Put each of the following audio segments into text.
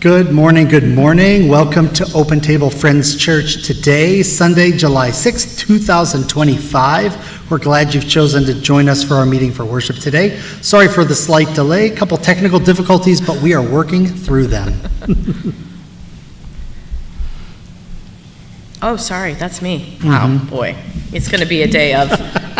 Good morning. Welcome to Open Table Friends Church today, Sunday, July 6th, 2025. We're glad you've chosen to join us for our meeting for worship today. Sorry for the slight delay, a couple technical difficulties, but we are working through them. Oh, sorry, that's me. Wow, boy. It's going to be a day of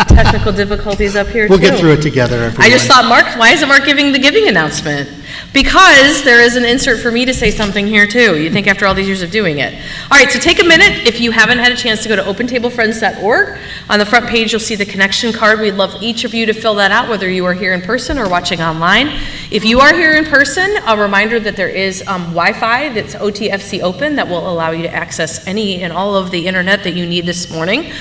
technical difficulties up here, We'll get through it together, everyone. I just thought, Mark, why isn't Mark giving the giving announcement? Because there is an insert for me to say something here, too. You think after all these years of doing it. All right, so take a minute. If you haven't had a chance to go to opentablefriends.org, on the front page, you'll see the connection card. We'd love each of you to fill that out, whether you are here in person or watching online. If you are here in person, a reminder that there is Wi-Fi that's OTFC open that will allow you to access any and all of the internet that you need this morning.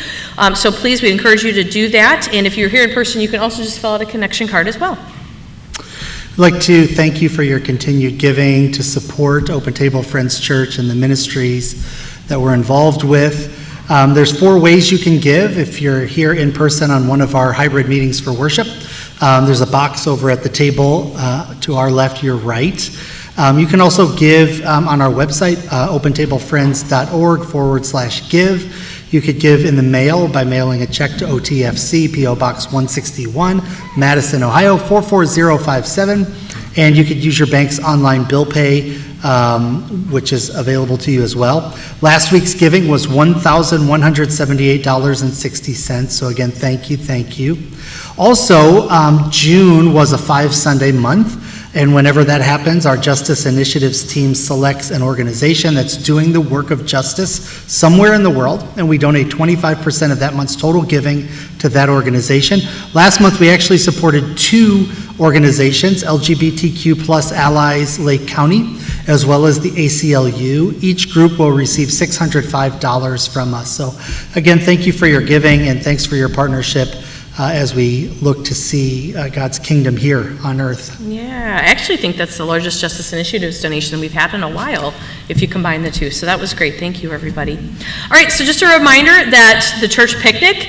So please, we encourage you to do that. And if you're here in person, you can also just fill out a connection card as well. I'd like to thank you for your continued giving to support Open Table Friends Church and the ministries that we're involved with. There's 4 ways you can give if you're here in person on one of our hybrid meetings for worship. There's a box over at the table to our left, your right. You can also give on our website, opentablefriends.org/give. You could give in the mail by mailing a check to OTFC, P.O. Box 161, Madison, Ohio, 44057. And you could use your bank's online bill pay, which is available to you as well. Last week's giving was $1,178.60. So again, thank you. Also, June was a 5-Sunday month. And whenever that happens, our Justice Initiatives team selects an organization that's doing the work of justice somewhere in the world, and we donate 25% of that month's total giving to that organization. Last month, we actually supported 2 organizations, LGBTQ plus Allies Lake County, as well as the ACLU. Each group will receive $605 from us. So again, thank you for your giving, and thanks for your partnership as we look to see God's kingdom here on earth. Yeah, I actually think that's the largest Justice Initiatives donation we've had in a while, if you combine the 2. So that was great. Thank you, everybody. All right, so just a reminder that the church picnic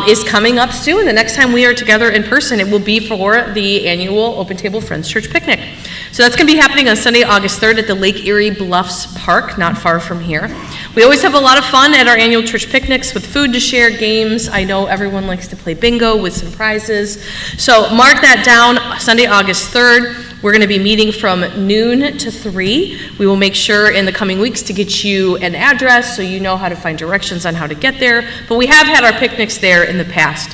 is coming up soon. The next time we are together in person, it will be for the annual Open Table Friends Church picnic. So that's going to be happening on Sunday, August 3rd at the Lake Erie Bluffs Park, not far from here. We always have a lot of fun at our annual church picnics with food to share, games. I know everyone likes to play bingo with some prizes. So mark that down, Sunday, August 3rd. We're going to be meeting from noon to 3. We will make sure in the coming weeks to get you an address so you know how to find directions on how to get there. But we have had our picnics there in the past.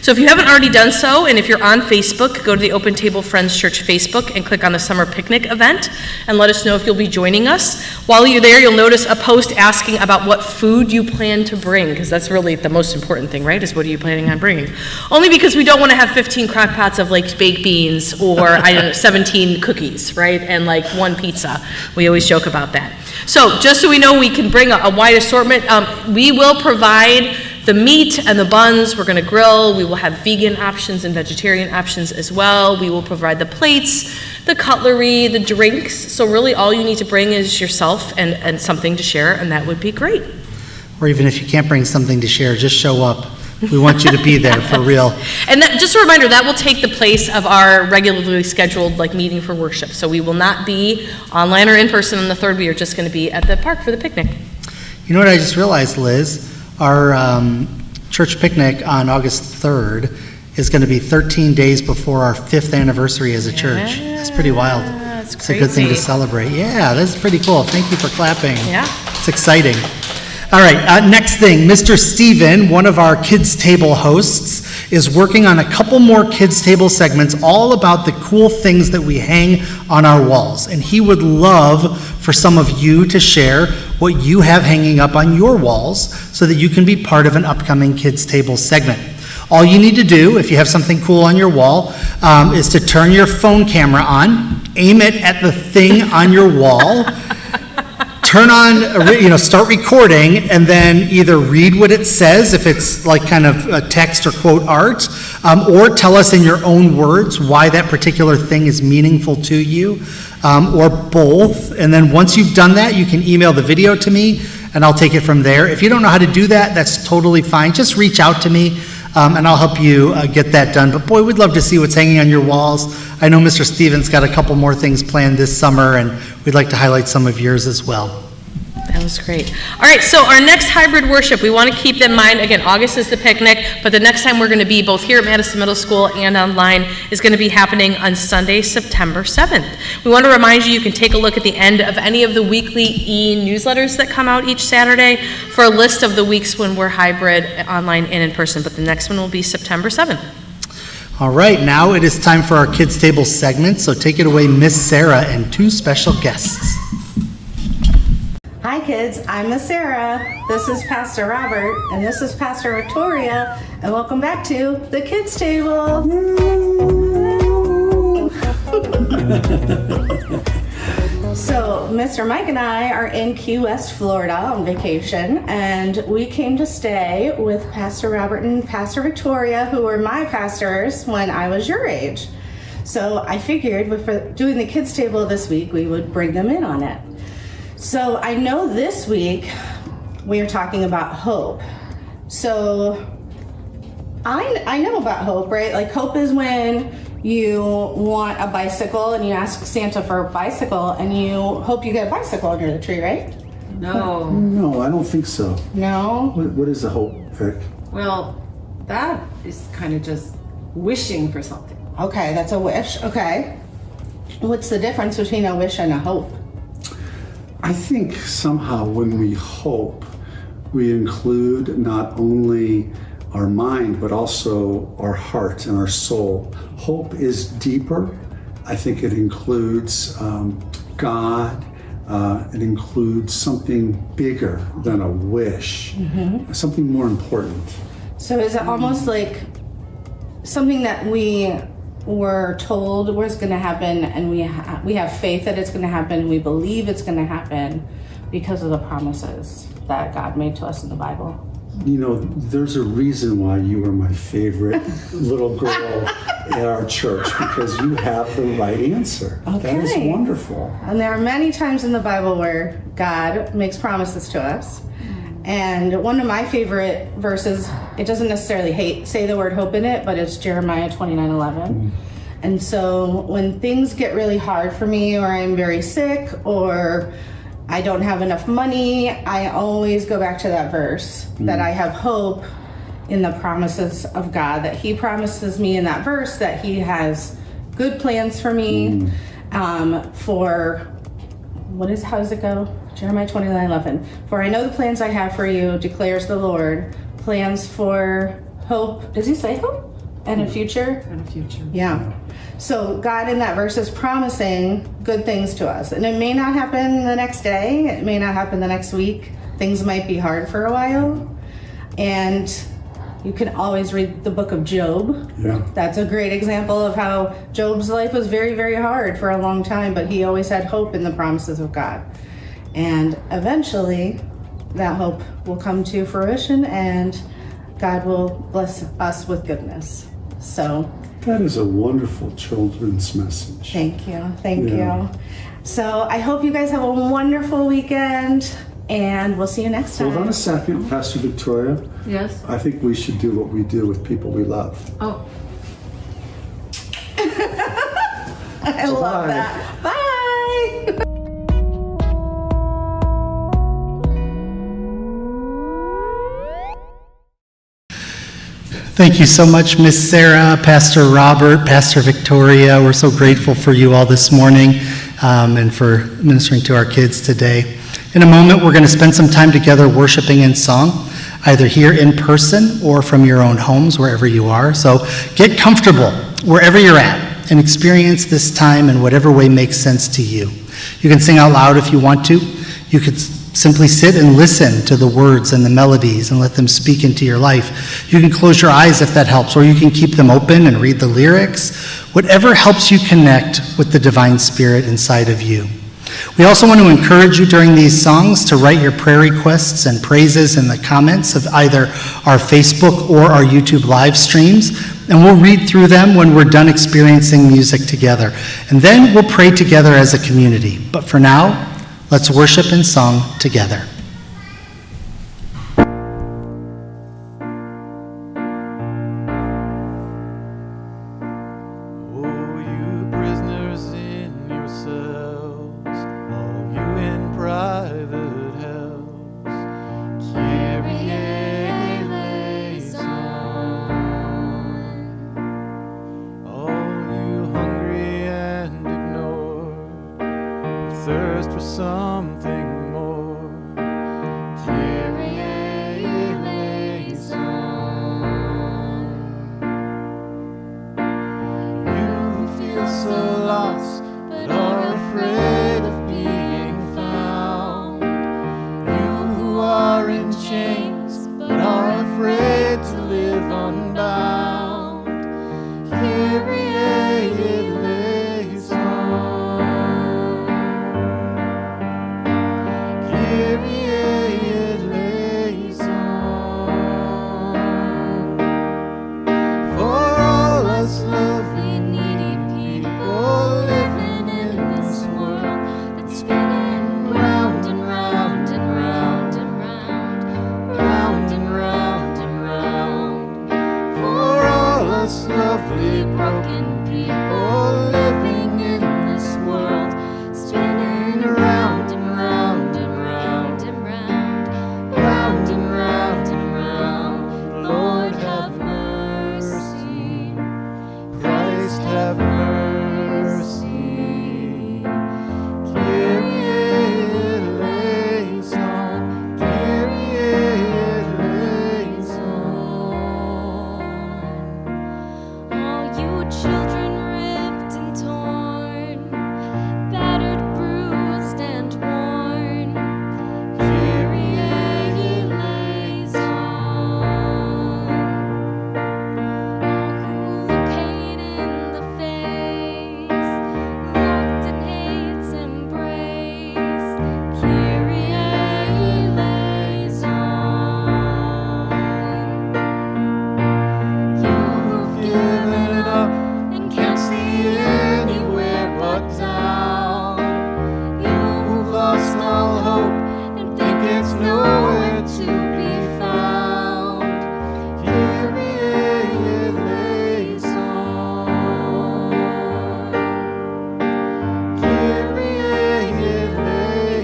So if you haven't already done so, and if you're on Facebook, go to the Open Table Friends Church Facebook and click on the Summer Picnic event and let us know if you'll be joining us. While you're there, you'll notice a post asking about what food you plan to bring, because that's really the most important thing, right, is what are you planning on bringing? Only because we don't want to have 15 crock pots of like baked beans or, 17 cookies, right, and like 1 pizza. We always joke about that. So just so we know we can bring a wide assortment, we will provide the meat and the buns. We're going to grill. We will have vegan options and vegetarian options as well. We will provide the plates, the cutlery, the drinks. So really all you need to bring is yourself and something to share, and that would be great. Or even if you can't bring something to share, just show up. We want you to be there for real. And that, just a reminder, that will take the place of our regularly scheduled meeting for worship. So we will not be online or in person on the 3rd. We are just going to be at the park for the picnic. You know what I just realized, Liz? Our church picnic on August 3rd is going to be 13 days before our 5th anniversary as a church. That's pretty wild. That's It's a good thing to celebrate. Yeah, that's pretty cool. Thank you for clapping. Yeah. It's exciting. All right, next thing, Mr. Steven, one of our Kids Table hosts, is working on a couple more Kids Table segments all about the cool things that we hang on our walls. And he would love for some of you to share what you have hanging up on your walls so that you can be part of an upcoming Kids Table segment. All you need to do, if you have something cool on your wall, is to turn your phone camera on, aim it at the thing on your wall, turn on, start recording, and then either read what it says, if it's like kind of a text or quote art, or tell us in your own words why that particular thing is meaningful to you, or both. And then once you've done that, you can email the video to me, and I'll take it from there. If you don't know how to do that, that's totally fine. Just reach out to me. and I'll help you get that done. But boy, we'd love to see what's hanging on your walls. I know Mr. Stevens got a couple more things planned this summer, and we'd like to highlight some of yours as well. That was great. All right, so our next hybrid worship, we want to keep in mind, again, August is the picnic, but the next time we're going to be both here at Madison Middle School and online is going to be happening on Sunday, September 7th. We want to remind you, you can take a look at the end of any of the weekly e-newsletters that come out each Saturday for a list of the weeks when we're hybrid, online and in person, but the next one will be September 7th. All right, now it is time for our Kids Table segment, so take it away, Miss Sarah and two special guests. Hi kids, I'm Miss Sarah, this is Pastor Robert, and this is Pastor Victoria, and welcome back to the Kids Table. So, Mr. Mike and I are in Key West, Florida on vacation, and we came to stay with Pastor Robert and Pastor Victoria, who were my pastors when I was your age. So I figured for doing the Kids Table this week, we would bring them in on it. So I know this week we are talking about hope. So I know about hope, right? Like hope is when you want a bicycle and you ask Santa for a bicycle and you hope you get a bicycle under the tree, right? No. No, I don't think so. No? What is the hope, Vic? Well, that is kind of just wishing for something. Okay, that's a wish. Okay. What's the difference between a wish and a hope? I think somehow when we hope, we include not only our mind, but also our heart and our soul. Hope is deeper. I think it includes God. It includes something bigger than a wish, something more important. So is it almost like something that we were told was going to happen, and we have faith that it's going to happen, we believe it's going to happen because of the promises that God made to us in the Bible? You know, there's a reason why you are my favorite little girl at our church, because you have the right answer. Okay. That is wonderful. And there are many times in the Bible where God makes promises to us. And one of my favorite verses, it doesn't necessarily say the word hope in it, but it's Jeremiah 29:11. And so when things get really hard for me, or I'm very sick, or I don't have enough money, I always go back to that verse, that I have hope in the promises of God, that He promises me in that verse that He has good plans for me, how does it go? Jeremiah 29:11. For I know the plans I have for you, declares the Lord, plans for hope. Does He say hope? And a future? And a future. Yeah. So God in that verse is promising good things to us. And it may not happen the next day. It may not happen the next week. Things might be hard for a while. And you can always read the book of Job. Yeah. That's a great example of how Job's life was very, very hard for a long time, but he always had hope in the promises of God. And eventually, that hope will come to fruition, and God will bless us with goodness. So, That is a wonderful children's message. thank you. Thank Yeah. you. So, I hope you guys have a wonderful weekend, and we'll see you next time. Hold on a second, Pastor Victoria. Yes? I think we should do what we do with people we love. Oh. I love Bye. that. Bye. Thank you so much, Miss Sarah, Pastor Robert, Pastor Victoria. We're so grateful for you all this morning and for ministering to our kids today. In a moment, we're going to spend some time together worshiping in song, either here in person or from your own homes, wherever you are. So get comfortable wherever you're at and experience this time in whatever way makes sense to you. You can sing out loud if you want to. You could simply sit and listen to the words and the melodies and let them speak into your life. You can close your eyes if that helps, or you can keep them open and read the lyrics. Whatever helps you connect with the divine spirit inside of you. We also want to encourage you during these songs to write your prayer requests and praises in the comments of either our Facebook or our YouTube live streams, and we'll read through them when we're done experiencing music together. And then we'll pray together as a community. But for now, let's worship in song together. thirst for something more. Kyrie eleison. You who feel so lost but are afraid of being found. You who are in chains but are afraid to live unbound. Kyrie eleison. Kyrie eleison. For all us lovely, needy people living in this world that's spinning round and round and round and round, round and round and round. For all us lovely, broken people living in this world, spinning round and round and round and round, round and round and round. Lord have mercy, Christ have mercy. Kyrie eleison, Kyrie eleison. All you children ripped and torn, battered, bruised, and worn, Kyrie eleison. All who look hate in the face, locked in hate's embrace, Kyrie eleison. You who've given it up and can't see anywhere but down. You who've lost all hope and think it's nowhere to be found. Kyrie eleison. Kyrie eleison.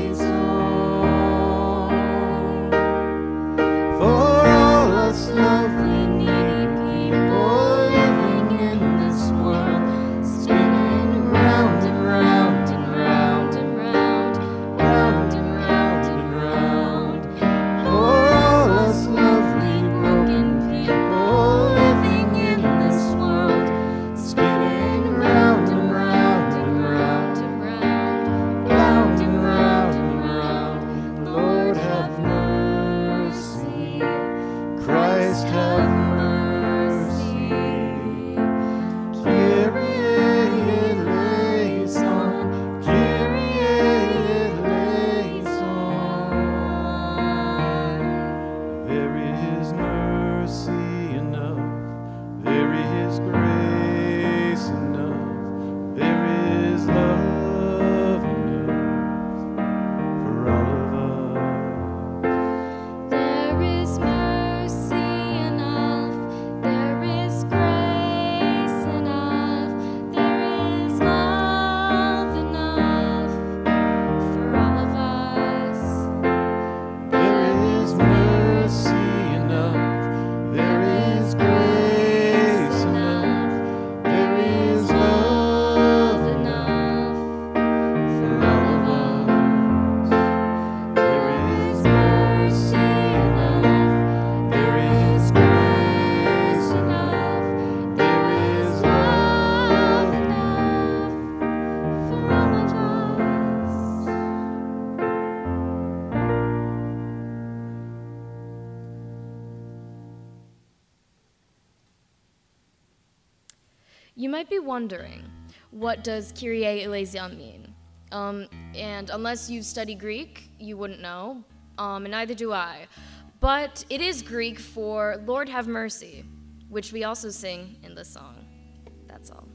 For all us lovely, needy people living in this world, spinning round and round and round and round, round and round and round. For all us lovely, broken people living in this world, spinning round and round and round and round, round and round and round. Lord have mercy, Christ have mercy. Kyrie eleison, Kyrie eleison. There is mercy enough, there is grace enough, there is love enough for all of us. There is mercy enough, there is grace enough, there is love enough for all of us. There is mercy enough, there is grace enough, there is love enough for all of us. There is mercy enough, there is grace enough, there is love enough for all of us. You might be wondering, what does Kyrie eleison mean? And unless you've studied Greek, you wouldn't know, and neither do I. But it is Greek for Lord have mercy, which we also sing in this song. That's all.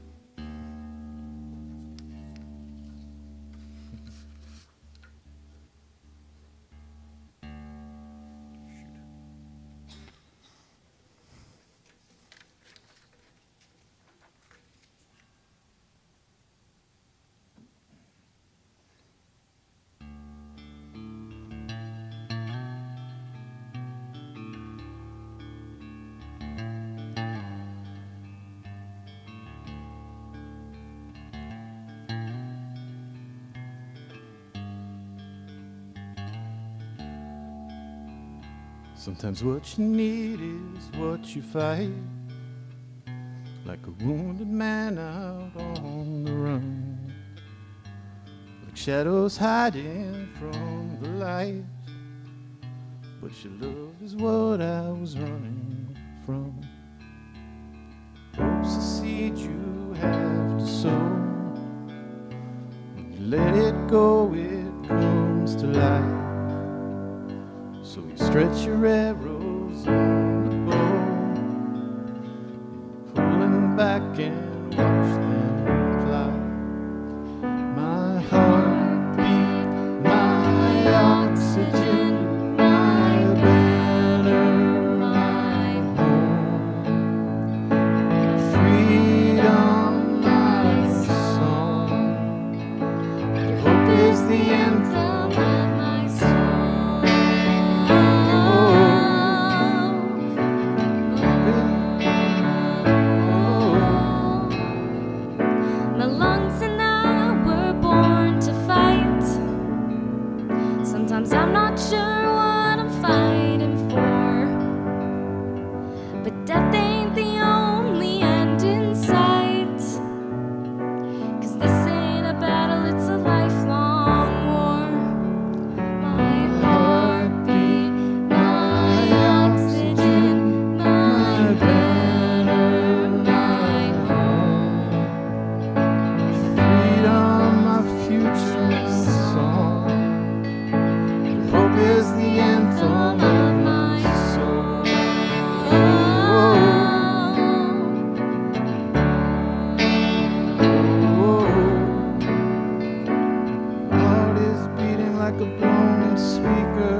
Sometimes what you need is what you fight, like a wounded man out on the run, like shadows hiding from the light. But your love is what I was running from. Hope's the seed you have to sow. When you let it go, it comes to life. So you stretch your arrows on the bow, pulling back and watch them fly. My heartbeat, my oxygen, my banner, my home, my freedom, my song. Your hope is the anthem of my soul. My lungs and I were born to fight. Sometimes I'm not sure what I'm fighting for, but death ain't the only end in sight. 'Cause this ain't a battle, it's a lifelong war. My heartbeat, my oxygen, my banner, my home, Freedom, my future, my song. Your hope is the anthem of my soul. Heart is beating like a blown speaker.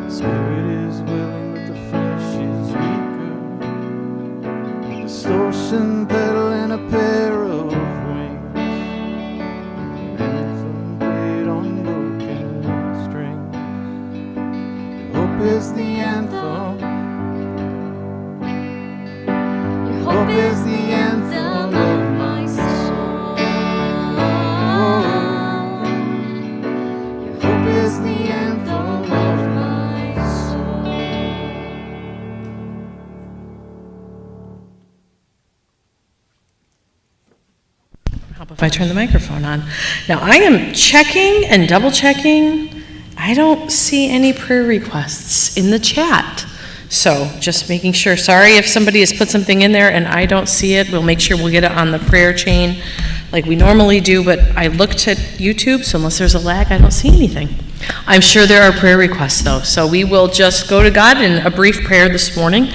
Spirit is willing, but the flesh is weaker. A distortion pedal and a pair of wings. An anthem played on broken strings. Your hope is the anthem. Your hope is the anthem of my soul. Your hope is the anthem of my soul. How about if I turn the microphone on? Now, I am checking and double checking. I don't see any prayer requests in the chat. So just making sure, sorry if somebody has put something in there and I don't see it. We'll make sure we'll get it on the prayer chain like we normally do, but I looked at YouTube, so unless there's a lag, I don't see anything. I'm sure there are prayer requests though, so we will just go to God in a brief prayer this morning.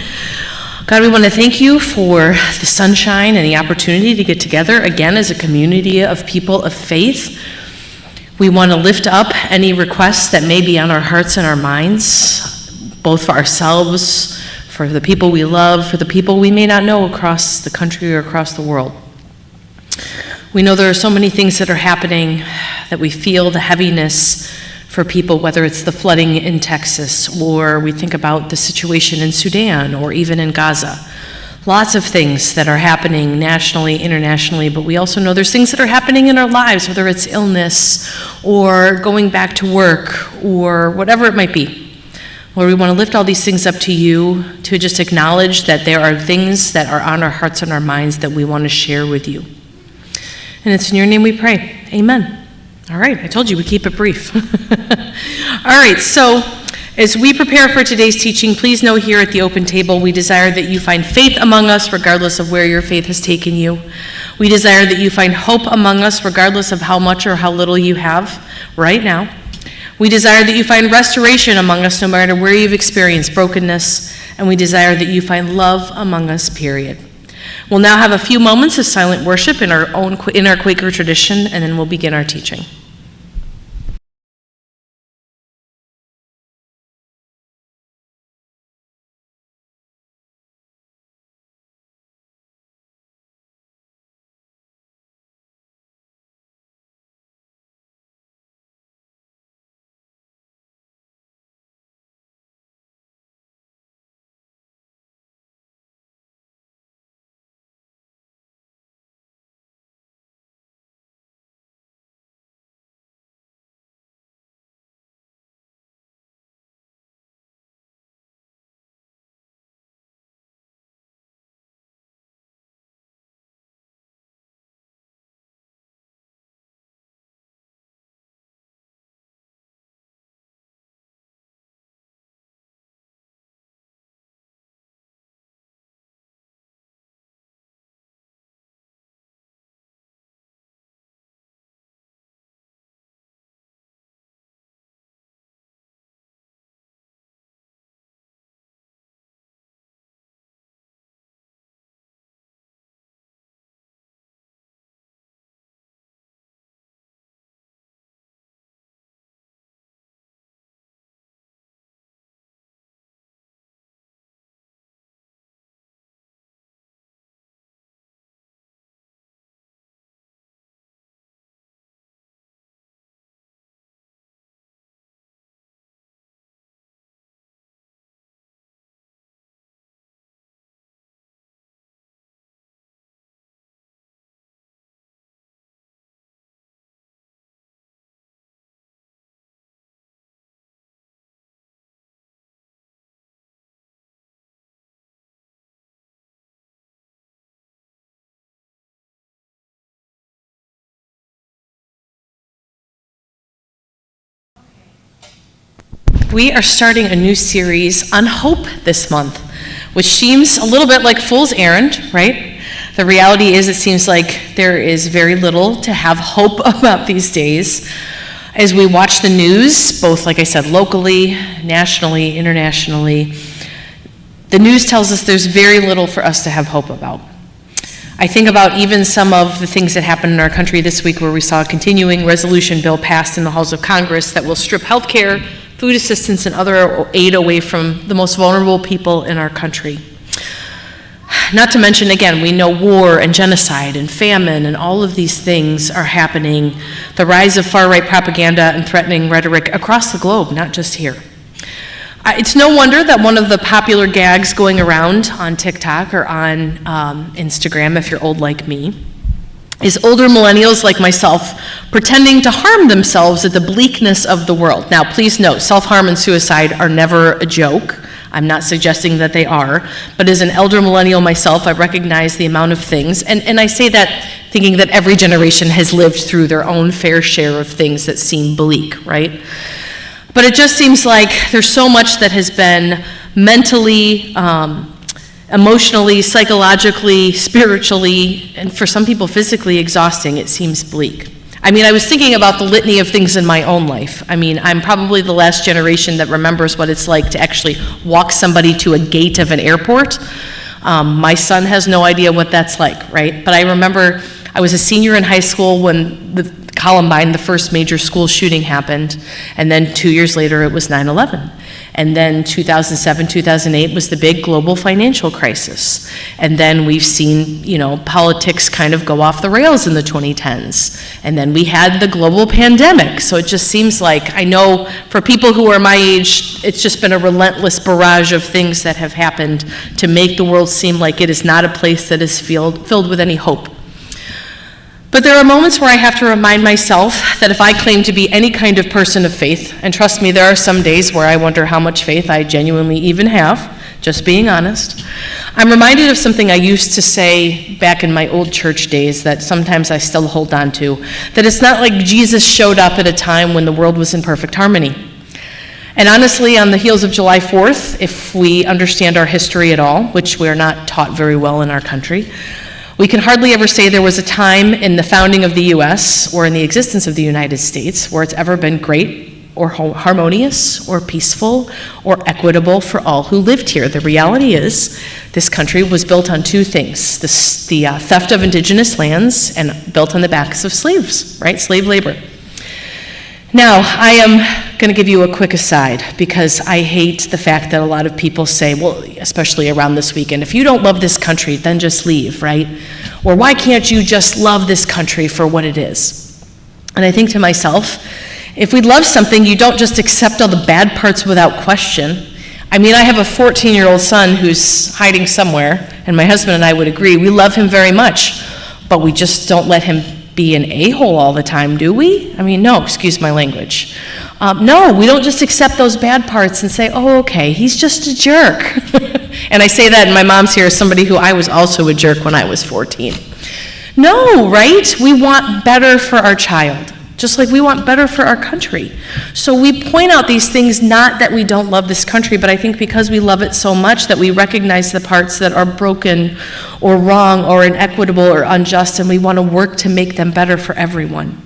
God, we want to thank you for the sunshine and the opportunity to get together again as a community of people of faith. We want to lift up any requests that may be on our hearts and our minds, both for ourselves, for the people we love, for the people we may not know across the country or across the world. We know there are so many things that are happening that we feel the heaviness for people, whether it's the flooding in Texas, or we think about the situation in Sudan, or even in Gaza. Lots of things that are happening nationally, internationally, but we also know there's things that are happening in our lives, whether it's illness, or going back to work, or whatever it might be. Lord, we want to lift all these things up to you, to just acknowledge that there are things that are on our hearts and our minds that we want to share with you. And it's in your name we pray. Amen. All right, I told you we keep it brief. All right, so as we prepare for today's teaching, please know here at the open table, we desire that you find faith among us regardless of where your faith has taken you. We desire that you find hope among us regardless of how much or how little you have right now. We desire that you find restoration among us no matter where you've experienced brokenness, and we desire that you find love among us, period. We'll now have a few moments of silent worship in our Quaker tradition, and then we'll begin our teaching. we are starting a new series on hope this month, which seems a little bit like fool's errand, right? The reality is it seems like there is very little to have hope about these days. As we watch the news, both, like I said, locally, nationally, internationally, the news tells us there's very little for us to have hope about. I think about even some of the things that happened in our country this week where we saw a continuing resolution bill passed in the halls of Congress that will strip health care, food assistance, and other aid away from the most vulnerable people in our country. Not to mention, again, we know war and genocide and famine and all of these things are happening. The rise of far-right propaganda and threatening rhetoric across the globe, not just here. It's no wonder that one of the popular gags going around on TikTok or on Instagram, if you're old like me, is older millennials like myself pretending to harm themselves at the bleakness of the world. Now, please note, self-harm and suicide are never a joke. I'm not suggesting that they are, but as an elder millennial myself, I recognize the amount of things, and I say that thinking that every generation has lived through their own fair share of things that seem bleak, right? But it just seems like there's so much that has been mentally, emotionally, psychologically, spiritually, and for some people physically exhausting. It seems bleak. I mean, I was thinking about the litany of things in my own life. I mean, I'm probably the last generation that remembers what it's like to actually walk somebody to a gate of an airport. My son has no idea what that's like, right? But I remember I was a senior in high school when the Columbine, the first major school shooting, happened, and then 2 years later it was 9/11. And then 2007, 2008 was the big global financial crisis. And then we've seen, politics kind of go off the rails in the 2010s. And then we had the global pandemic. So it just seems like, I know for people who are my age, it's just been a relentless barrage of things that have happened to make the world seem like it is not a place that is filled with any hope. But there are moments where I have to remind myself that if I claim to be any kind of person of faith, and trust me, there are some days where I wonder how much faith I genuinely even have, just being honest, I'm reminded of something I used to say back in my old church days that sometimes I still hold on to, that it's not like Jesus showed up at a time when the world was in perfect harmony. And honestly, on the heels of July 4th, if we understand our history at all, which we're not taught very well in our country, we can hardly ever say there was a time in the founding of the U.S. or in the existence of the United States where it's ever been great or harmonious or peaceful or equitable for all who lived here. The reality is this country was built on two things, the theft of indigenous lands and built on the backs of slaves, right? Slave labor. Now, I am going to give you a quick aside because I hate the fact that a lot of people say, well, especially around this weekend, if you don't love this country, then just leave, right? Or why can't you just love this country for what it is? And I think to myself, if we love something, you don't just accept all the bad parts without question. I mean, I have a 14-year-old son who's hiding somewhere, and my husband and I would agree, we love him very much, but we just don't let him be an a-hole all the time, do we? I mean, no, excuse my language. No, we don't just accept those bad parts and say, oh, okay, he's just a jerk. And I say that, and my mom's here as somebody who I was also a jerk when I was 14. No, right? We want better for our child, just like we want better for our country. So we point out these things not that we don't love this country, but I think because we love it so much that we recognize the parts that are broken or wrong or inequitable or unjust, and we want to work to make them better for everyone.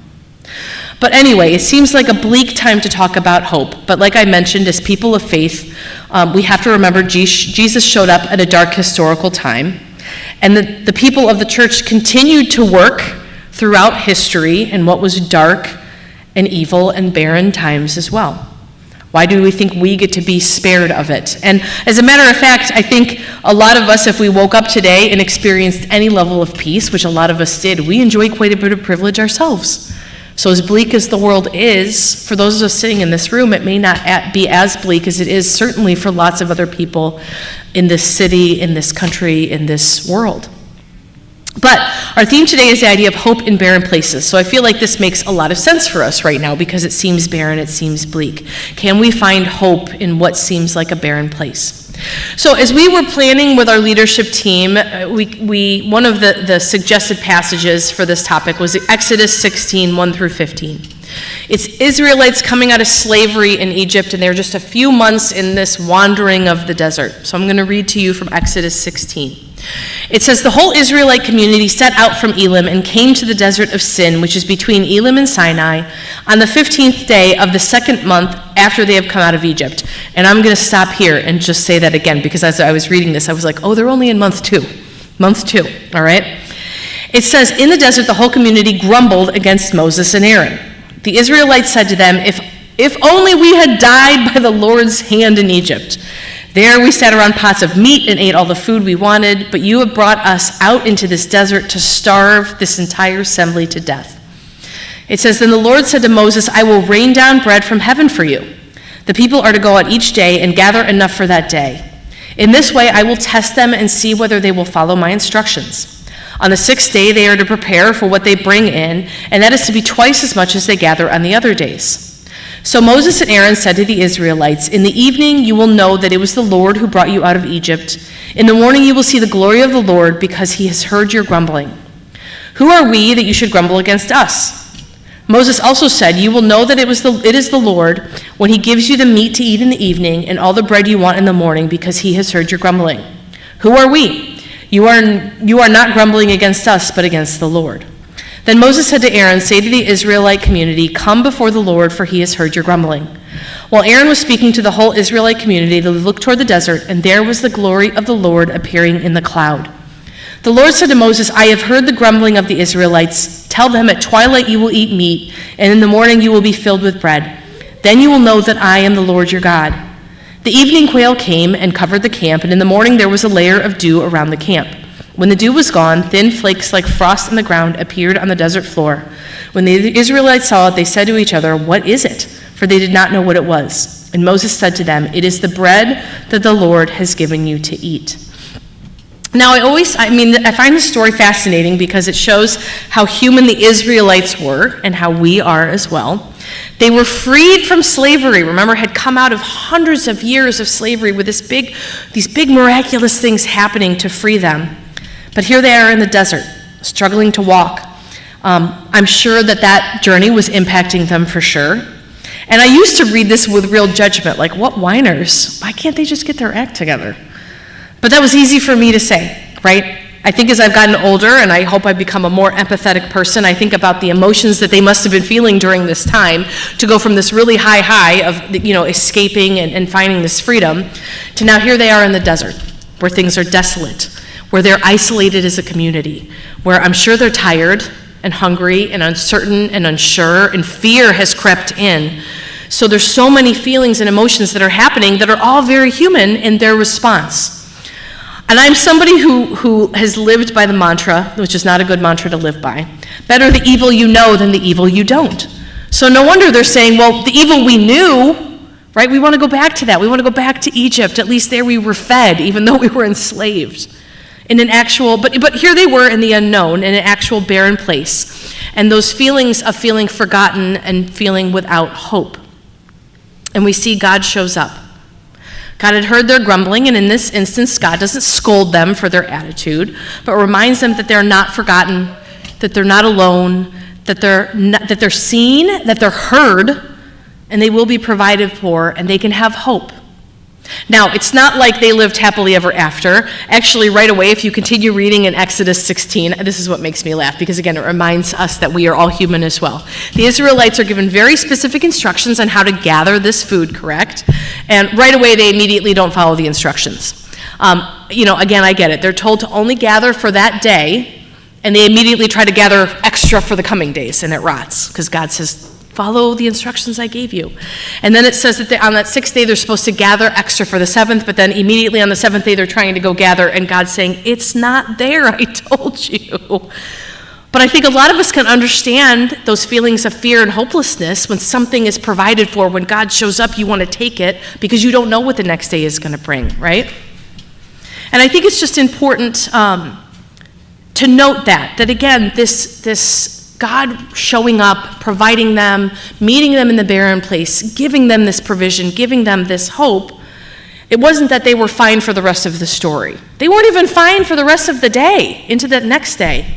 But anyway, it seems like a bleak time to talk about hope. But like I mentioned, as people of faith, we have to remember Jesus showed up at a dark historical time, and the people of the church continued to work throughout history in what was dark and evil and barren times as well. Why do we think we get to be spared of it? And as a matter of fact, I think a lot of us, if we woke up today and experienced any level of peace, which a lot of us did, we enjoy quite a bit of privilege ourselves. So as bleak as the world is, for those of us sitting in this room, it may not be as bleak as it is certainly for lots of other people in this city, in this country, in this world. But our theme today is the idea of hope in barren places. So I feel like this makes a lot of sense for us right now because it seems barren, it seems bleak. Can we find hope in what seems like a barren place? So as we were planning with our leadership team, one of the suggested passages for this topic was Exodus 16, 1 through 15. It's Israelites coming out of slavery in Egypt, and they're just a few months in this wandering of the desert. So I'm going to read to you from Exodus 16. It says, the whole Israelite community set out from Elim and came to the desert of Sin, which is between Elim and Sinai, on the 15th day of the second month after they have come out of Egypt. And I'm going to stop here and just say that again, because as I was reading this, I was like, oh, they're only in month two, all right? It says, in the desert, the whole community grumbled against Moses and Aaron. The Israelites said to them, if only we had died by the Lord's hand in Egypt. There we sat around pots of meat and ate all the food we wanted, but you have brought us out into this desert to starve this entire assembly to death. It says, then the Lord said to Moses, I will rain down bread from heaven for you. The people are to go out each day and gather enough for that day. In this way I will test them and see whether they will follow my instructions. On the 6th day they are to prepare for what they bring in, and that is to be twice as much as they gather on the other days. So Moses and Aaron said to the Israelites, in the evening you will know that it was the Lord who brought you out of Egypt. In the morning you will see the glory of the Lord, because he has heard your grumbling. Who are we that you should grumble against us? Moses also said, you will know that it is the Lord when he gives you the meat to eat in the evening and all the bread you want in the morning, because he has heard your grumbling. Who are we? You are not grumbling against us, but against the Lord. Then Moses said to Aaron, say to the Israelite community, come before the Lord, for he has heard your grumbling. While Aaron was speaking to the whole Israelite community, they looked toward the desert, and there was the glory of the Lord appearing in the cloud. The Lord said to Moses, I have heard the grumbling of the Israelites. Tell them at twilight you will eat meat, and in the morning you will be filled with bread. Then you will know that I am the Lord your God. The evening quail came and covered the camp, and in the morning there was a layer of dew around the camp. When the dew was gone, thin flakes like frost on the ground appeared on the desert floor. When the Israelites saw it, they said to each other, what is it? For they did not know what it was. And Moses said to them, it is the bread that the Lord has given you to eat. Now, I find this story fascinating because it shows how human the Israelites were and how we are as well. They were freed from slavery, remember, had come out of hundreds of years of slavery with these big miraculous things happening to free them. But here they are in the desert, struggling to walk. I'm sure that journey was impacting them for sure. And I used to read this with real judgment, like, what whiners? Why can't they just get their act together? But that was easy for me to say, right? I think as I've gotten older, and I hope I've become a more empathetic person, I think about the emotions that they must have been feeling during this time to go from this really high of, escaping and finding this freedom to now here they are in the desert where things are desolate, where they're isolated as a community, where I'm sure they're tired and hungry and uncertain and unsure, and fear has crept in. So there's so many feelings and emotions that are happening that are all very human in their response. And I'm somebody who has lived by the mantra, which is not a good mantra to live by, better the evil you know than the evil you don't. So no wonder they're saying, well, the evil we knew, right, we want to go back to that. We want to go back to Egypt. At least there we were fed, even though we were enslaved. In an actual, but here they were in the unknown, in an actual barren place. And those feelings of feeling forgotten and feeling without hope. And we see God shows up. God had heard their grumbling, and in this instance, God doesn't scold them for their attitude, but reminds them that they're not forgotten, that they're not alone, that they're seen, that they're heard, and they will be provided for, and they can have hope. Now, it's not like they lived happily ever after. Actually, right away, if you continue reading in Exodus 16, this is what makes me laugh, because again, it reminds us that we are all human as well. The Israelites are given very specific instructions on how to gather this food, correct? And right away, they immediately don't follow the instructions. Again, I get it. They're told to only gather for that day, and they immediately try to gather extra for the coming days, and it rots, because God says, follow the instructions I gave you. And then it says that on that 6th day, they're supposed to gather extra for the 7th, but then immediately on the 7th day, they're trying to go gather, and God's saying, it's not there, I told you. But I think a lot of us can understand those feelings of fear and hopelessness when something is provided for. When God shows up, you want to take it because you don't know what the next day is going to bring, right? And I think it's just important to note that again, this God showing up, providing them, meeting them in the barren place, giving them this provision, giving them this hope, it wasn't that they were fine for the rest of the story. They weren't even fine for the rest of the day, into that next day.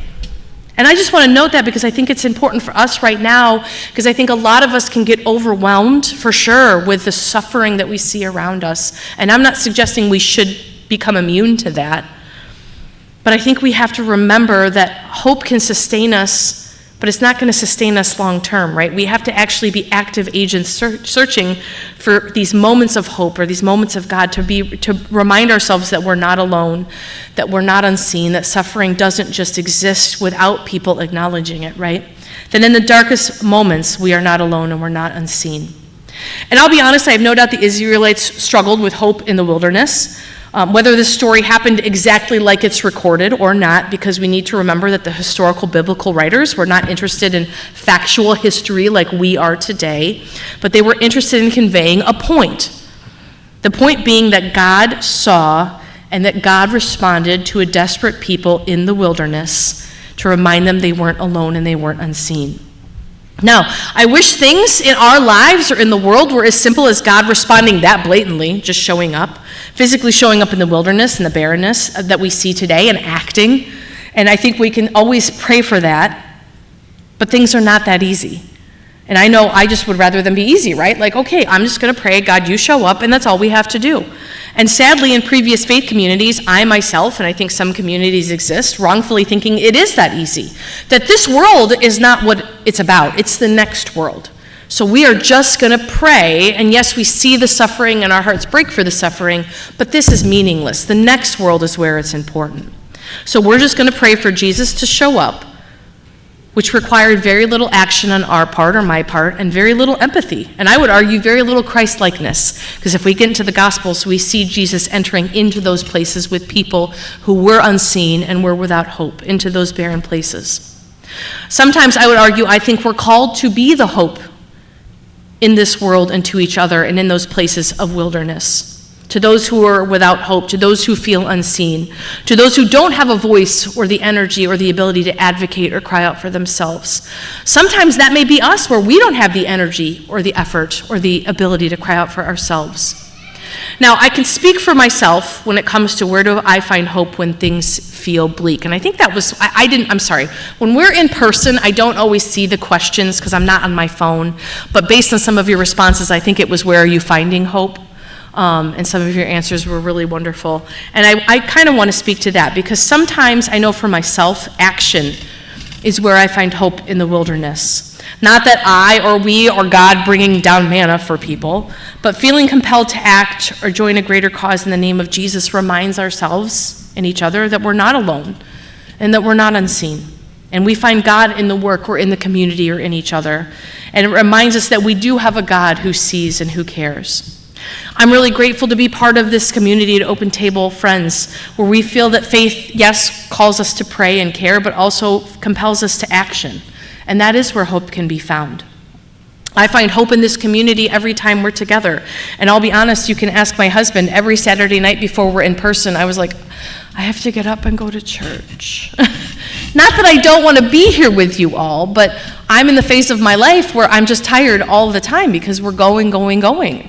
And I just want to note that because I think it's important for us right now, because I think a lot of us can get overwhelmed, for sure, with the suffering that we see around us. And I'm not suggesting we should become immune to that. But I think we have to remember that hope can sustain us, but it's not going to sustain us long term, right? We have to actually be active agents searching for these moments of hope or these moments of God to remind ourselves that we're not alone, that we're not unseen, that suffering doesn't just exist without people acknowledging it, right? That in the darkest moments, we are not alone and we're not unseen. And I'll be honest, I have no doubt the Israelites struggled with hope in the wilderness. Whether this story happened exactly like it's recorded or not, because we need to remember that the historical biblical writers were not interested in factual history like we are today, but they were interested in conveying a point. The point being that God saw and that God responded to a desperate people in the wilderness to remind them they weren't alone and they weren't unseen. Now, I wish things in our lives or in the world were as simple as God responding that blatantly, just showing up, physically showing up in the wilderness and the barrenness that we see today and acting. And I think we can always pray for that, but things are not that easy. And I know I just would rather them be easy, right? Like, okay, I'm just going to pray, God, you show up, and that's all we have to do. And sadly, in previous faith communities, I myself, and I think some communities exist, wrongfully thinking it is that easy. That this world is not what it's about. It's the next world. So we are just going to pray, and yes, we see the suffering and our hearts break for the suffering, but this is meaningless. The next world is where it's important. So we're just going to pray for Jesus to show up, which required very little action on our part or my part, and very little empathy. And I would argue very little Christ-likeness, because if we get into the Gospels, we see Jesus entering into those places with people who were unseen and were without hope, into those barren places. Sometimes I would argue, I think we're called to be the hope in this world and to each other and in those places of wilderness. To those who are without hope, to those who feel unseen, to those who don't have a voice or the energy or the ability to advocate or cry out for themselves. Sometimes that may be us, where we don't have the energy or the effort or the ability to cry out for ourselves. Now, I can speak for myself when it comes to where do I find hope when things feel bleak. And I think that was, I'm sorry. When we're in person, I don't always see the questions because I'm not on my phone. But based on some of your responses, I think it was, where are you finding hope? And some of your answers were really wonderful. And I kind of want to speak to that, because sometimes I know for myself, action is where I find hope in the wilderness. Not that I or we or God bringing down manna for people, but feeling compelled to act or join a greater cause in the name of Jesus reminds ourselves and each other that we're not alone and that we're not unseen. And we find God in the work or in the community or in each other. And it reminds us that we do have a God who sees and who cares. I'm really grateful to be part of this community at Open Table Friends, where we feel that faith, yes, calls us to pray and care, but also compels us to action. And that is where hope can be found. I find hope in this community every time we're together. And I'll be honest, you can ask my husband, every Saturday night before we're in person, I was like, I have to get up and go to church. Not that I don't want to be here with you all, but I'm in the phase of my life where I'm just tired all the time because we're going,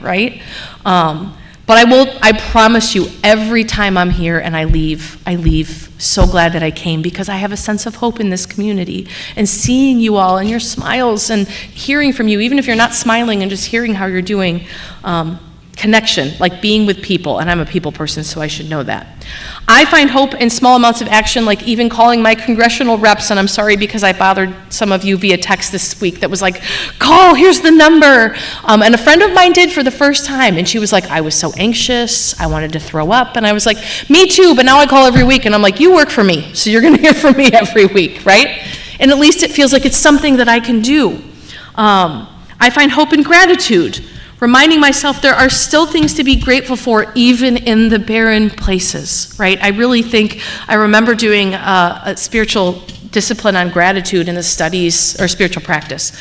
right? But I promise you, every time I'm here and I leave so glad that I came, because I have a sense of hope in this community. And seeing you all and your smiles and hearing from you, even if you're not smiling, and just hearing how you're doing, connection, like being with people, and I'm a people person, so I should know that. I find hope in small amounts of action, like even calling my congressional reps, and I'm sorry because I bothered some of you via text this week that was like, call, here's the number. And a friend of mine did for the first time, and she was like, I was so anxious, I wanted to throw up, and I was like, me too, but now I call every week, and I'm like, you work for me, so you're gonna hear from me every week, right? And at least it feels like it's something that I can do. I find hope in gratitude, reminding myself there are still things to be grateful for even in the barren places, right? I really think, I remember doing a spiritual discipline on gratitude in the studies, or spiritual practice,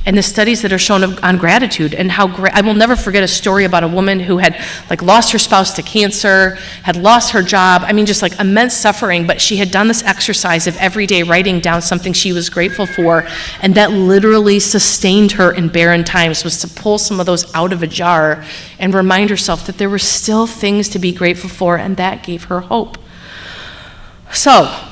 and the studies that are shown on gratitude, and how I will never forget a story about a woman who had lost her spouse to cancer, had lost her job, just immense suffering, but she had done this exercise of every day writing down something she was grateful for, and that literally sustained her in barren times, was to pull some of those out of a jar and remind herself that there were still things to be grateful for, and that gave her hope. So,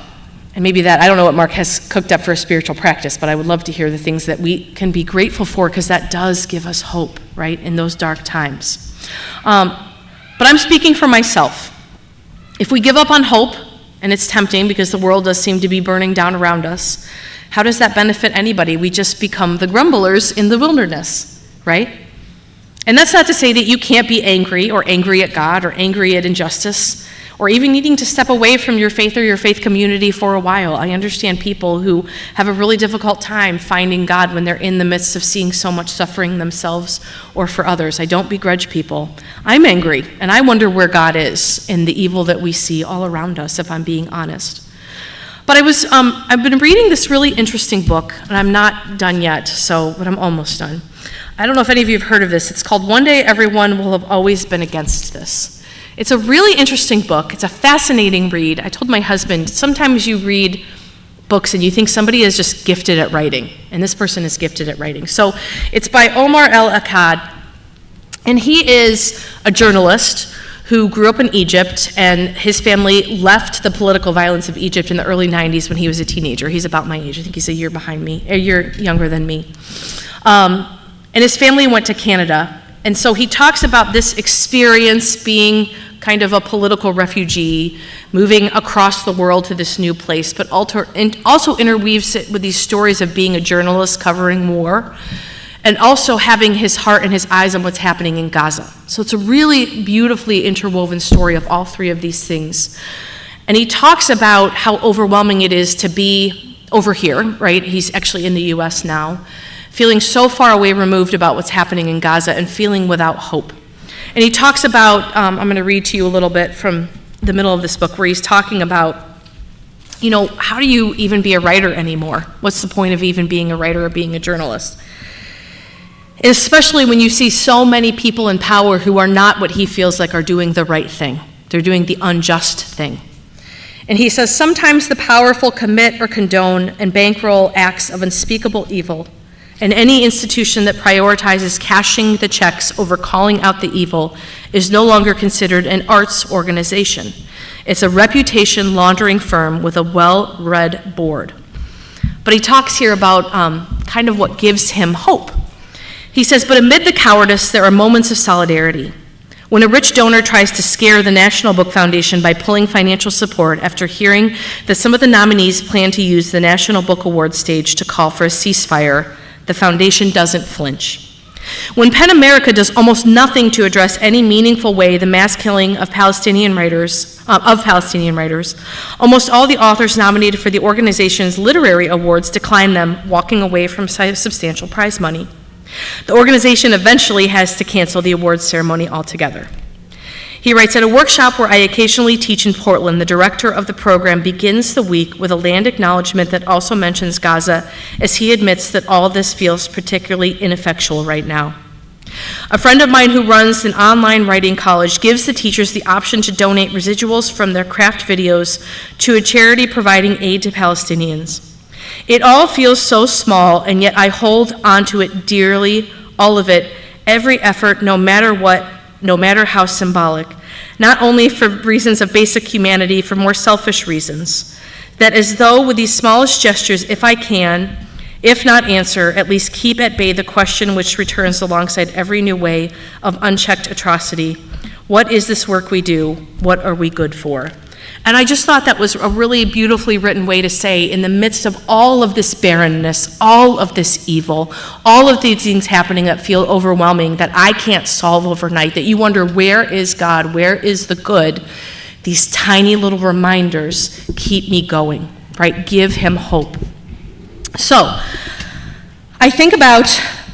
And maybe that, I don't know what Mark has cooked up for a spiritual practice, but I would love to hear the things that we can be grateful for, because that does give us hope, right, in those dark times. But I'm speaking for myself. If we give up on hope, and it's tempting because the world does seem to be burning down around us, how does that benefit anybody? We just become the grumblers in the wilderness, right? And that's not to say that you can't be angry at God or angry at injustice, or even needing to step away from your faith or your faith community for a while. I understand people who have a really difficult time finding God when they're in the midst of seeing so much suffering themselves or for others. I don't begrudge people. I'm angry, and I wonder where God is in the evil that we see all around us, if I'm being honest. But I've been reading this really interesting book, and I'm not done yet, but I'm almost done. I don't know if any of you have heard of this. It's called One Day Everyone Will Have Always Been Against This. It's a really interesting book. It's a fascinating read. I told my husband, sometimes you read books and you think somebody is just gifted at writing, and this person is gifted at writing. So it's by Omar El-Akkad, and he is a journalist who grew up in Egypt, and his family left the political violence of Egypt in the early 90s when he was a teenager. He's about my age. I think he's a year younger than me. And his family went to Canada. And so he talks about this experience being kind of a political refugee, moving across the world to this new place, but also interweaves it with these stories of being a journalist covering war, and also having his heart and his eyes on what's happening in Gaza. So it's a really beautifully interwoven story of all three of these things. And he talks about how overwhelming it is to be over here, right? He's actually in the US now, feeling so far away removed about what's happening in Gaza and feeling without hope. And he talks about, I'm going to read to you a little bit from the middle of this book, where he's talking about, how do you even be a writer anymore? What's the point of even being a writer or being a journalist? And especially when you see so many people in power who are not what he feels like are doing the right thing. They're doing the unjust thing. And he says, sometimes the powerful commit or condone and bankroll acts of unspeakable evil. And any institution that prioritizes cashing the checks over calling out the evil is no longer considered an arts organization. It's a reputation laundering firm with a well-read board. But he talks here about kind of what gives him hope. He says, but amid the cowardice, there are moments of solidarity. When a rich donor tries to scare the National Book Foundation by pulling financial support after hearing that some of the nominees plan to use the National Book Award stage to call for a ceasefire, the foundation doesn't flinch. When PEN America does almost nothing to address any meaningful way the mass killing of Palestinian writers, almost all the authors nominated for the organization's literary awards decline them, walking away from substantial prize money. The organization eventually has to cancel the awards ceremony altogether. He writes, at a workshop where I occasionally teach in Portland, the director of the program begins the week with a land acknowledgement that also mentions Gaza, as he admits that all this feels particularly ineffectual right now. A friend of mine who runs an online writing college gives the teachers the option to donate residuals from their craft videos to a charity providing aid to Palestinians. It all feels so small, and yet I hold onto it dearly, all of it, every effort, no matter what, no matter how symbolic, not only for reasons of basic humanity, for more selfish reasons, that as though with these smallest gestures, if I can, if not answer, at least keep at bay the question which returns alongside every new way of unchecked atrocity, what is this work we do? What are we good for? And I just thought that was a really beautifully written way to say, in the midst of all of this barrenness, all of this evil, all of these things happening that feel overwhelming, that I can't solve overnight, that you wonder, where is God? Where is the good? These tiny little reminders keep me going, right? Give him hope. So, I think about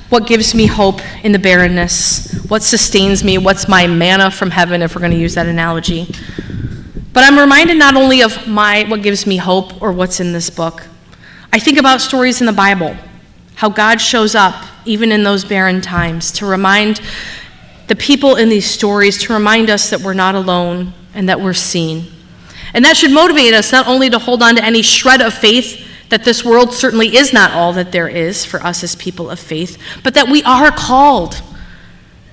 what gives me hope in the barrenness, what sustains me, what's my manna from heaven, if we're going to use that analogy. But I'm reminded not only of what gives me hope or what's in this book. I think about stories in the Bible, how God shows up even in those barren times to remind the people in these stories, to remind us that we're not alone and that we're seen. And that should motivate us not only to hold on to any shred of faith that this world certainly is not all that there is for us as people of faith, but that we are called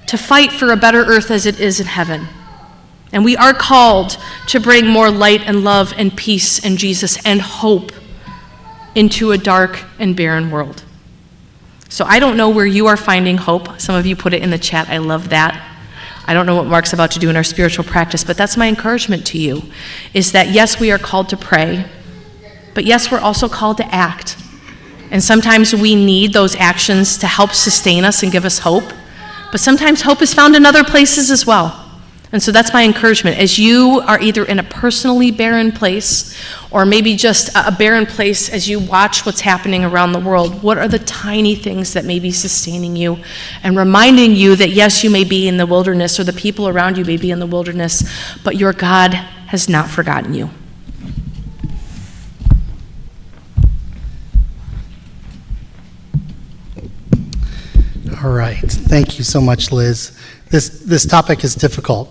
to fight for a better earth as it is in heaven. And we are called to bring more light and love and peace and Jesus and hope into a dark and barren world. So I don't know where you are finding hope. Some of you put it in the chat. I love that. I don't know what Mark's about to do in our spiritual practice, but that's my encouragement to you, is that yes, we are called to pray, but yes, we're also called to act. And sometimes we need those actions to help sustain us and give us hope, but sometimes hope is found in other places as well. And so that's my encouragement. As you are either in a personally barren place or maybe just a barren place as you watch what's happening around the world, what are the tiny things that may be sustaining you and reminding you that yes, you may be in the wilderness or the people around you may be in the wilderness, but your God has not forgotten you. All right. Thank you so much, Liz. This topic is difficult,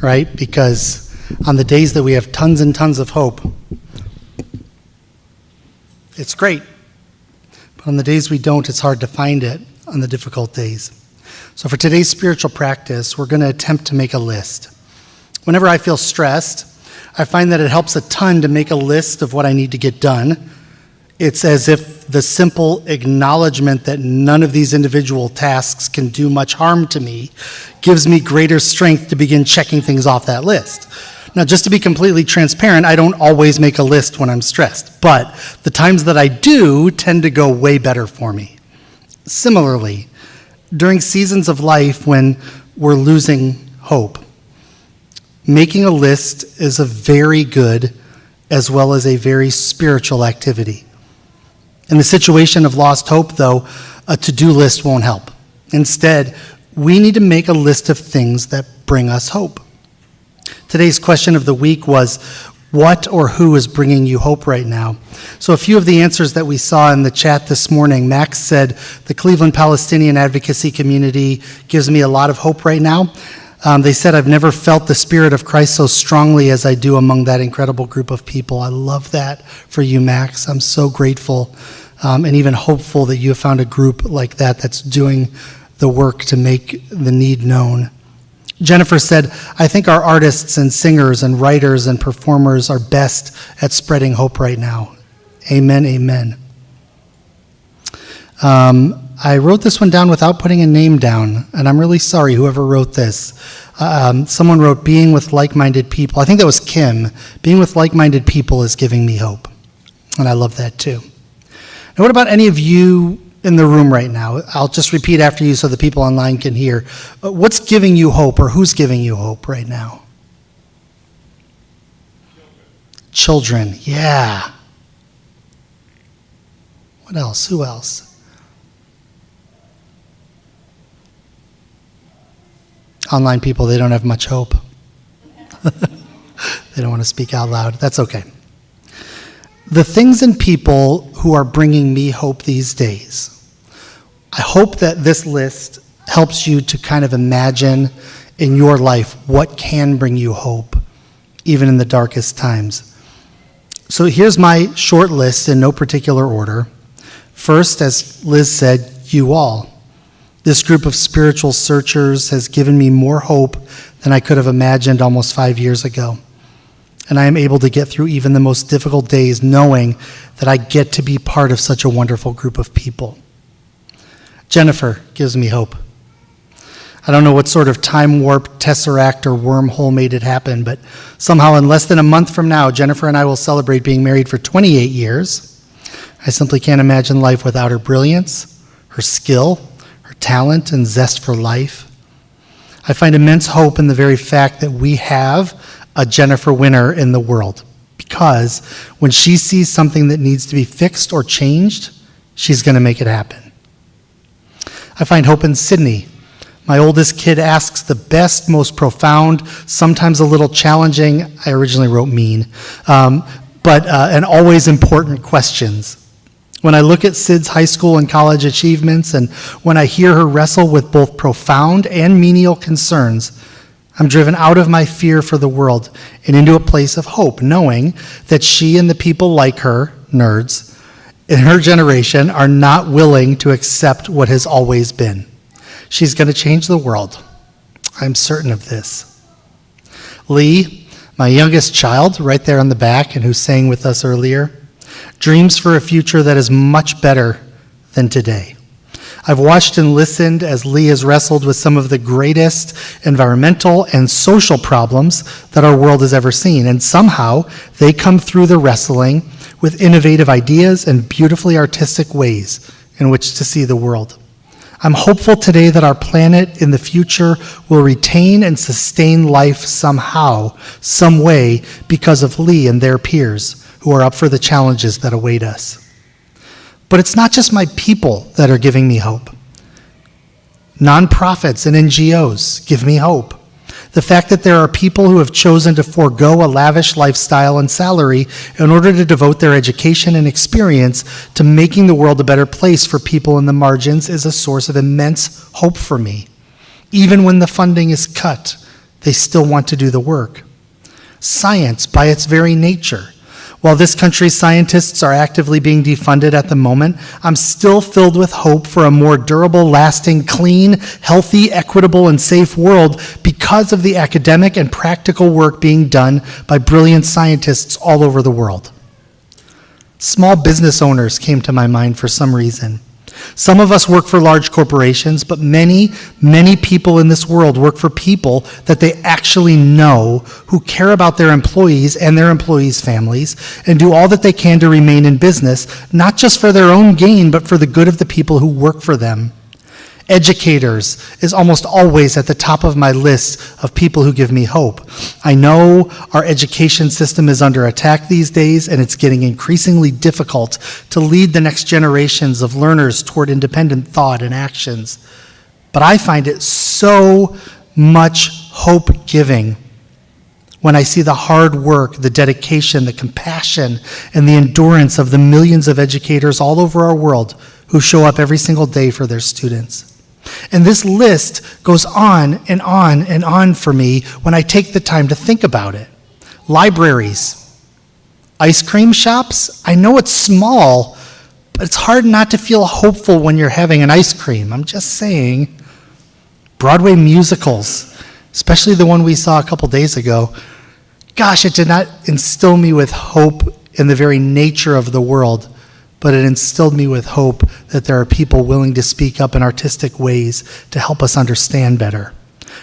right? Because on the days that we have tons and tons of hope, it's great. But on the days we don't, it's hard to find it on the difficult days. So for today's spiritual practice, we're going to attempt to make a list. Whenever I feel stressed, I find that it helps a ton to make a list of what I need to get done. It's as if the simple acknowledgement that none of these individual tasks can do much harm to me gives me greater strength to begin checking things off that list. Now, just to be completely transparent, I don't always make a list when I'm stressed, but the times that I do tend to go way better for me. Similarly, during seasons of life when we're losing hope, making a list is a very good as well as a very spiritual activity. In the situation of lost hope, though, a to-do list won't help. Instead, we need to make a list of things that bring us hope. Today's question of the week was, what or who is bringing you hope right now? So a few of the answers that we saw in the chat this morning, Max said, the Cleveland Palestinian advocacy community gives me a lot of hope right now. They said, I've never felt the Spirit of Christ so strongly as I do among that incredible group of people. I love that for you, Max. I'm so grateful and even hopeful that you have found a group like that that's doing the work to make the need known. Jennifer said, I think our artists and singers and writers and performers are best at spreading hope right now. Amen, amen. I wrote this one down without putting a name down, and I'm really sorry, whoever wrote this. Someone wrote, being with like-minded people. I think that was Kim. Being with like-minded people is giving me hope, and I love that too. Now, what about any of you in the room right now? I'll just repeat after you so the people online can hear. What's giving you hope, or who's giving you hope right now? Children, yeah. What else? Who else? Online people, they don't have much hope. They don't want to speak out loud. That's okay. The things and people who are bringing me hope these days. I hope that this list helps you to kind of imagine in your life what can bring you hope, even in the darkest times. So here's my short list in no particular order. First, as Liz said, you all. This group of spiritual searchers has given me more hope than I could have imagined almost 5 years ago. And I am able to get through even the most difficult days knowing that I get to be part of such a wonderful group of people. Jennifer gives me hope. I don't know what sort of time warp, tesseract, or wormhole made it happen, but somehow in less than a month from now, Jennifer and I will celebrate being married for 28 years. I simply can't imagine life without her brilliance, her skill, her talent, and zest for life. I find immense hope in the very fact that we have a Jennifer Winner in the world, because when she sees something that needs to be fixed or changed, she's going to make it happen. I find hope in Sydney. My oldest kid asks the best, most profound, sometimes a little challenging, I originally wrote mean, and always important questions. When I look at Sid's high school and college achievements, and when I hear her wrestle with both profound and menial concerns, I'm driven out of my fear for the world and into a place of hope, knowing that she and the people like her, nerds, in her generation are not willing to accept what has always been. She's going to change the world. I'm certain of this. Lee, my youngest child, right there in the back and who sang with us earlier, dreams for a future that is much better than today. I've watched and listened as Lee has wrestled with some of the greatest environmental and social problems that our world has ever seen, and somehow they come through the wrestling with innovative ideas and beautifully artistic ways in which to see the world. I'm hopeful today that our planet in the future will retain and sustain life somehow, some way, because of Lee and their peers who are up for the challenges that await us. But it's not just my people that are giving me hope. Nonprofits and NGOs give me hope. The fact that there are people who have chosen to forego a lavish lifestyle and salary in order to devote their education and experience to making the world a better place for people in the margins is a source of immense hope for me. Even when the funding is cut, they still want to do the work. Science, by its very nature, while this country's scientists are actively being defunded at the moment, I'm still filled with hope for a more durable, lasting, clean, healthy, equitable, and safe world because of the academic and practical work being done by brilliant scientists all over the world. Small business owners came to my mind for some reason. Some of us work for large corporations, but many, many people in this world work for people that they actually know, who care about their employees and their employees' families, and do all that they can to remain in business, not just for their own gain, but for the good of the people who work for them. Educators is almost always at the top of my list of people who give me hope. I know our education system is under attack these days, and it's getting increasingly difficult to lead the next generations of learners toward independent thought and actions. But I find it so much hope-giving when I see the hard work, the dedication, the compassion, and the endurance of the millions of educators all over our world who show up every single day for their students. And this list goes on and on and on for me when I take the time to think about it. Libraries, ice cream shops. I know it's small, but it's hard not to feel hopeful when you're having an ice cream. I'm just saying. Broadway musicals, especially the one we saw a couple days ago. Gosh, it did not instill me with hope in the very nature of the world, but it instilled me with hope that there are people willing to speak up in artistic ways to help us understand better.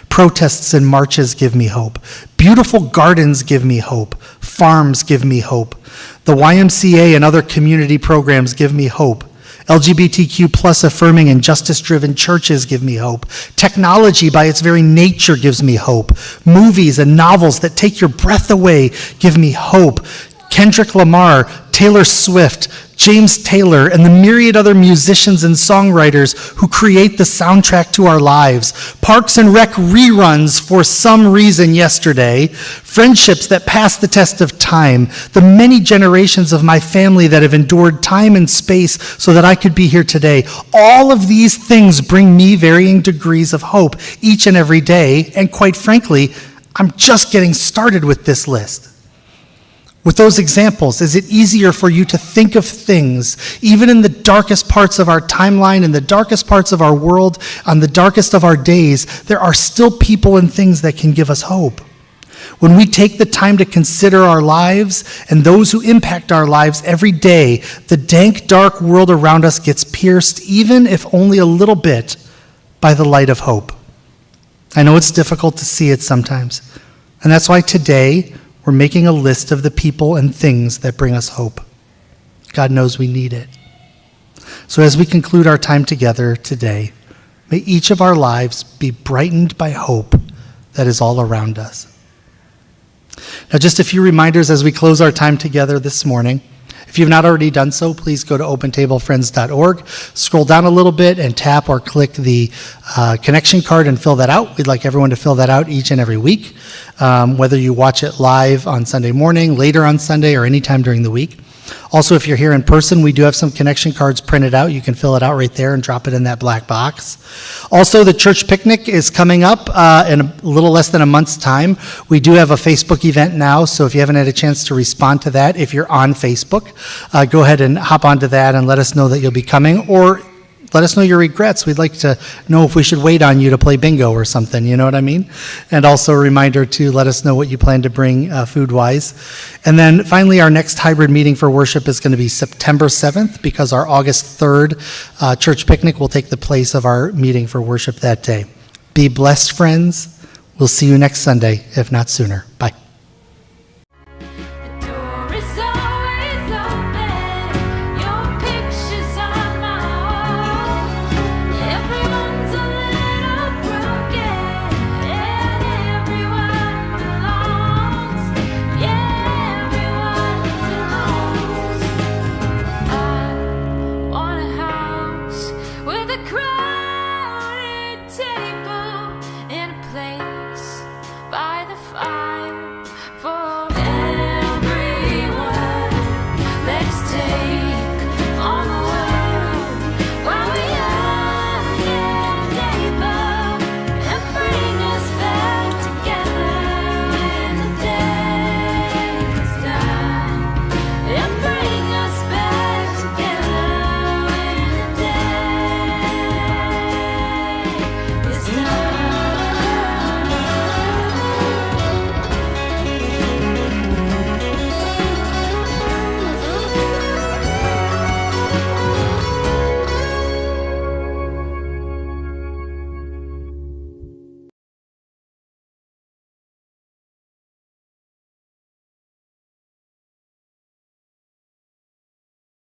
Protests and marches give me hope. Beautiful gardens give me hope. Farms give me hope. The YMCA and other community programs give me hope. LGBTQ plus affirming and justice-driven churches give me hope. Technology by its very nature gives me hope. Movies and novels that take your breath away give me hope. Kendrick Lamar, Taylor Swift, James Taylor, and the myriad other musicians and songwriters who create the soundtrack to our lives. Parks and Rec reruns for some reason yesterday. Friendships that pass the test of time. The many generations of my family that have endured time and space so that I could be here today. All of these things bring me varying degrees of hope each and every day. And quite frankly, I'm just getting started with this list. With those examples, is it easier for you to think of things, even in the darkest parts of our timeline, in the darkest parts of our world, on the darkest of our days, there are still people and things that can give us hope? When we take the time to consider our lives and those who impact our lives every day, the dank, dark world around us gets pierced, even if only a little bit, by the light of hope. I know it's difficult to see it sometimes, and that's why today, we're making a list of the people and things that bring us hope. God knows we need it. So as we conclude our time together today, may each of our lives be brightened by hope that is all around us. Now, just a few reminders as we close our time together this morning. If you've not already done so, please go to opentablefriends.org, scroll down a little bit and tap or click the connection card and fill that out. We'd like everyone to fill that out each and every week, whether you watch it live on Sunday morning, later on Sunday, or anytime during the week. Also, if you're here in person, we do have some connection cards printed out. You can fill it out right there and drop it in that black box. Also, the church picnic is coming up in a little less than a month's time. We do have a Facebook event now, so if you haven't had a chance to respond to that, if you're on Facebook, go ahead and hop onto that and let us know that you'll be coming, or let us know your regrets. We'd like to know if we should wait on you to play bingo or something, you know what I mean? And also a reminder to let us know what you plan to bring food-wise. And then finally, our next hybrid meeting for worship is going to be September 7th, because our August 3rd church picnic will take the place of our meeting for worship that day. Be blessed, friends. We'll see you next Sunday, if not sooner. Bye.